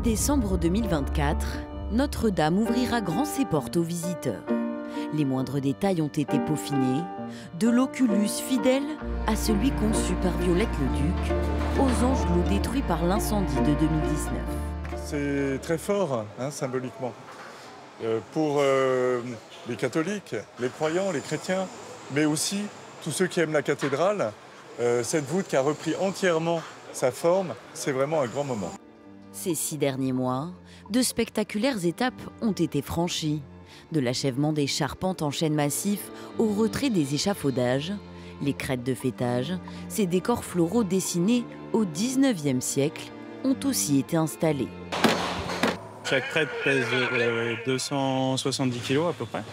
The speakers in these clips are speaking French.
8 décembre 2024, Notre-Dame ouvrira grand ses portes aux visiteurs. Les moindres détails ont été peaufinés, de l'oculus fidèle à celui conçu par Violette Leduc, aux Angelots détruits par l'incendie de 2019. C'est très fort, symboliquement, pour les catholiques, les croyants, les chrétiens, mais aussi tous ceux qui aiment la cathédrale. Cette voûte qui a repris entièrement sa forme, c'est vraiment un grand moment. Ces 6 derniers mois, de spectaculaires étapes ont été franchies. De l'achèvement des charpentes en chêne massif au retrait des échafaudages, les crêtes de fêtage, ces décors floraux dessinés au XIXe siècle ont aussi été installés. Chaque crête pèse 270 kg à peu près.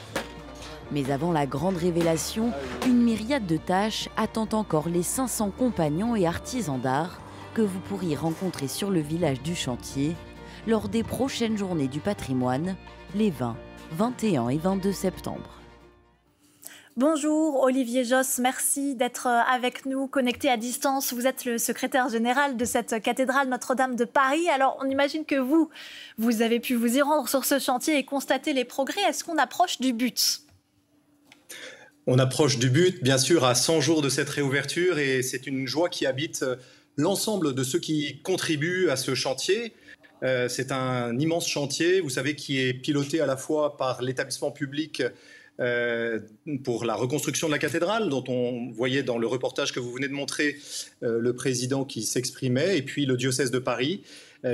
Mais avant la grande révélation, une myriade de tâches attend encore les 500 compagnons et artisans d'art que vous pourriez rencontrer sur le village du chantier lors des prochaines journées du patrimoine, les 20, 21 et 22 septembre. Bonjour Olivier Josse, merci d'être avec nous, connecté à distance. Vous êtes le secrétaire général de cette cathédrale Notre-Dame de Paris. Alors on imagine que vous avez pu vous y rendre sur ce chantier et constater les progrès. Est-ce qu'on approche du but ? On approche du but, bien sûr, à 100 jours de cette réouverture et c'est une joie qui habite l'ensemble de ceux qui contribuent à ce chantier. C'est un immense chantier, vous savez, qui est piloté à la fois par l'établissement public pour la reconstruction de la cathédrale, dont on voyait dans le reportage que vous venez de montrer le président qui s'exprimait, et puis le diocèse de Paris,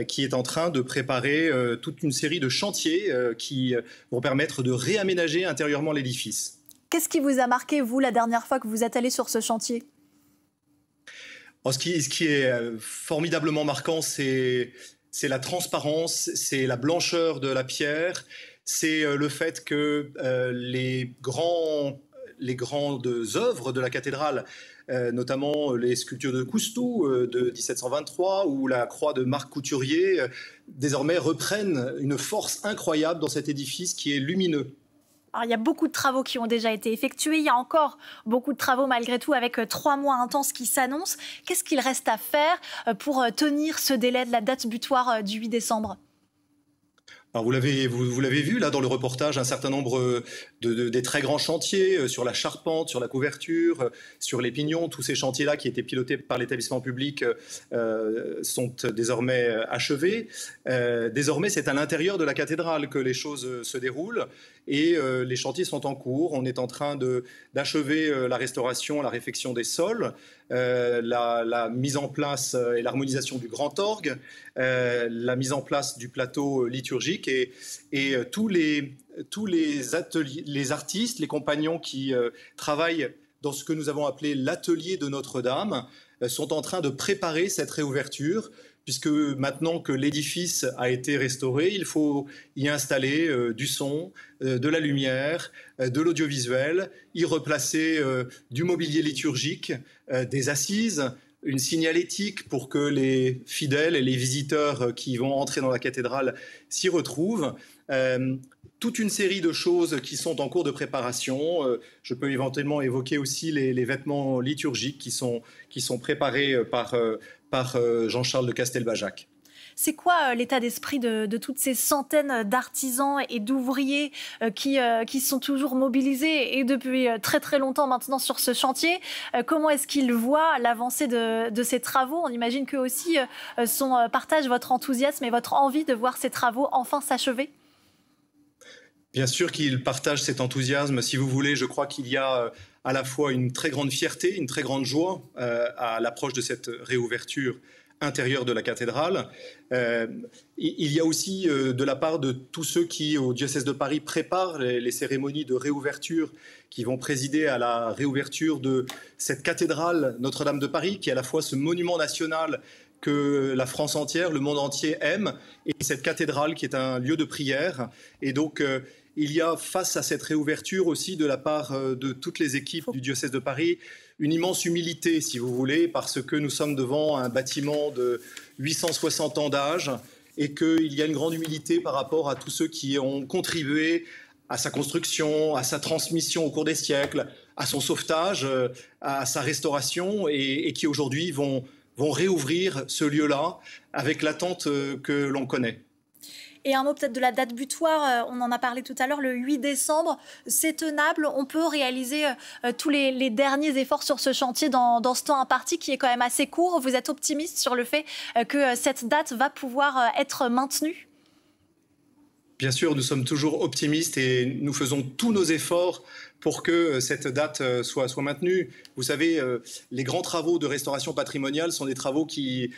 qui est en train de préparer toute une série de chantiers qui vont permettre de réaménager intérieurement l'édifice. Qu'est-ce qui vous a marqué, vous, la dernière fois que vous êtes allé sur ce chantier ? Ce qui est formidablement marquant, c'est la transparence, c'est la blancheur de la pierre, c'est le fait que les grandes œuvres de la cathédrale, notamment les sculptures de Coustou de 1723 ou la croix de Marc Couturier, désormais reprennent une force incroyable dans cet édifice qui est lumineux. Alors, il y a beaucoup de travaux qui ont déjà été effectués. Il y a encore beaucoup de travaux malgré tout avec 3 mois intenses qui s'annoncent. Qu'est-ce qu'il reste à faire pour tenir ce délai de la date butoir du 8 décembre ? Alors vous l'avez vu là dans le reportage, un certain nombre des très grands chantiers sur la charpente, sur la couverture, sur les pignons. Tous ces chantiers-là qui étaient pilotés par l'établissement public sont désormais achevés. Désormais, c'est à l'intérieur de la cathédrale que les choses se déroulent et les chantiers sont en cours. On est en train d'achever la restauration, la réfection des sols, la mise en place et l'harmonisation du grand orgue, la mise en place du plateau liturgique et tous les ateliers, les artistes, les compagnons qui travaillent dans ce que nous avons appelé l'atelier de Notre-Dame sont en train de préparer cette réouverture, puisque maintenant que l'édifice a été restauré, il faut y installer du son, de la lumière, de l'audiovisuel, y replacer du mobilier liturgique, des assises, une signalétique pour que les fidèles et les visiteurs qui vont entrer dans la cathédrale s'y retrouvent. Toute une série de choses qui sont en cours de préparation. Je peux éventuellement évoquer aussi les vêtements liturgiques qui sont préparés par Jean-Charles de Castelbajac. C'est quoi l'état d'esprit de toutes ces centaines d'artisans et d'ouvriers qui sont toujours mobilisés et depuis très très longtemps maintenant sur ce chantier ? Comment est-ce qu'ils voient l'avancée de ces travaux ? On imagine qu'eux aussi partagent votre enthousiasme et votre envie de voir ces travaux enfin s'achever ? Bien sûr qu'ils partagent cet enthousiasme. Si vous voulez, je crois qu'il y a à la fois une très grande fierté, une très grande joie à l'approche de cette réouverture intérieure de la cathédrale. Il y a aussi de la part de tous ceux qui, au diocèse de Paris, préparent les cérémonies de réouverture qui vont présider à la réouverture de cette cathédrale Notre-Dame de Paris, qui est à la fois ce monument national que la France entière, le monde entier aime, et cette cathédrale qui est un lieu de prière. Et donc, il y a face à cette réouverture aussi de la part de toutes les équipes du diocèse de Paris une immense humilité, si vous voulez, parce que nous sommes devant un bâtiment de 860 ans d'âge et qu'il y a une grande humilité par rapport à tous ceux qui ont contribué à sa construction, à sa transmission au cours des siècles, à son sauvetage, à sa restauration et qui aujourd'hui vont vont réouvrir ce lieu-là avec l'attente que l'on connaît. Et un mot peut-être de la date butoir, on en a parlé tout à l'heure, le 8 décembre, c'est tenable, on peut réaliser tous les derniers efforts sur ce chantier dans ce temps imparti qui est quand même assez court. Vous êtes optimiste sur le fait que cette date va pouvoir être maintenue ? Bien sûr, nous sommes toujours optimistes et nous faisons tous nos efforts pour que cette date soit maintenue. Vous savez, les grands travaux de restauration patrimoniale sont des travaux qui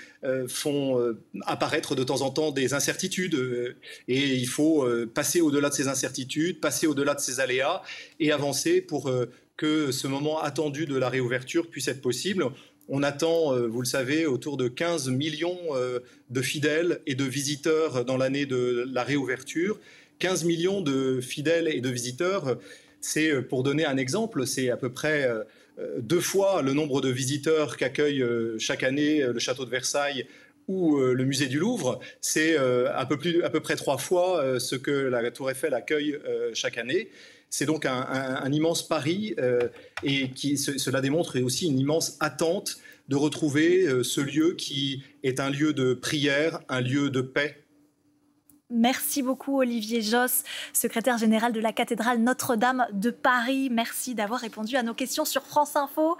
font apparaître de temps en temps des incertitudes et il faut passer au-delà de ces incertitudes, passer au-delà de ces aléas et avancer pour que ce moment attendu de la réouverture puisse être possible. On attend, vous le savez, autour de 15 millions de fidèles et de visiteurs dans l'année de la réouverture. 15 millions de fidèles et de visiteurs, c'est, pour donner un exemple, c'est à peu près 2 fois le nombre de visiteurs qu'accueille chaque année le château de Versailles ou le musée du Louvre. C'est à peu près 3 fois ce que la Tour Eiffel accueille chaque année. C'est donc un immense pari et cela démontre aussi une immense attente de retrouver ce lieu qui est un lieu de prière, un lieu de paix. Merci beaucoup Olivier Josse, secrétaire général de la cathédrale Notre-Dame de Paris. Merci d'avoir répondu à nos questions sur France Info.